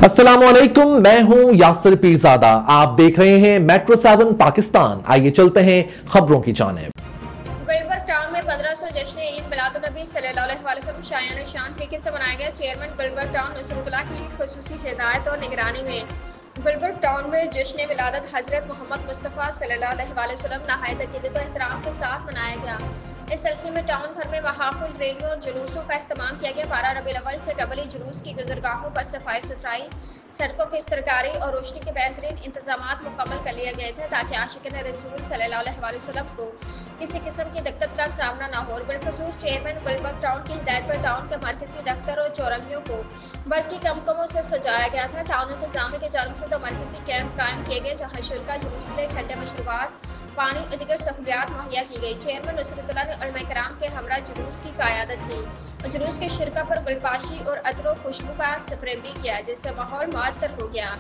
अस्सलामुअलैकुम, मैं हूं यासिर पीरजादा। आप देख रहे हैं मेट्रो 7 पाकिस्तान। आइए चलते हैं खबरों की जानिब। गुलबर्ग टाउन में 1500 जश्न ईद मिलादुन्नबी सल्लल्लाहु अलैहि वसल्लम शायाना शान तरीके से मनाया गया। चेयरमैन गुलबर्ग टाउन नुसरतुल्लाह की खुसूसी हिदायत और निगरानी में गुलबर्ग टाउन में जश्न विलादत हजरत मोहम्मद मुस्तफ़ा सल्लल्लाहु अलैहि वसल्लम नहायत अकीदत और एहतराम के साथ मनाया गया। इस सिलसिले में टाउन भर में महाफिल, रैलियों और जुलूसों का अहतमाम किया गया। 12 रबीउल अव्वल से कबली जुलूस की गुजरगाहों पर सफाई सुथराई, सड़कों की इस्तरकारी और रोशनी के बेहतरीन इंतजामात मुकम्मल कर लिए गए थे ताकि आशिक़ान रसूल सल्लल्लाहु अलैहि वसल्लम को किसी किस्म की दिक्कत का सामना न हो। बिलखसूस चेयरमैन गुलबर्ग टाउन की हिदायत पर टाउन के मरकजी दफ्तर और चौरंगियों को बरकी कमकमों से सजाया गया था। टाउन इंतजामिया की जानिब से 2 मरकजी कैंप कायम किए गए जहाँ शुरा जुलूस के लिए ठंडे मशरूबात, पानी और दीगर सहूलियात मुहैया की गई। चेयरमैन नुसरतुल्लाह ने उलमा कराम के हमरा जुलूस की क़यादत की और जुलूस के शिरका पर गुलपाशी और अतर खुशबू का स्प्रे भी किया जिससे माहौल मुअत्तर हो गया।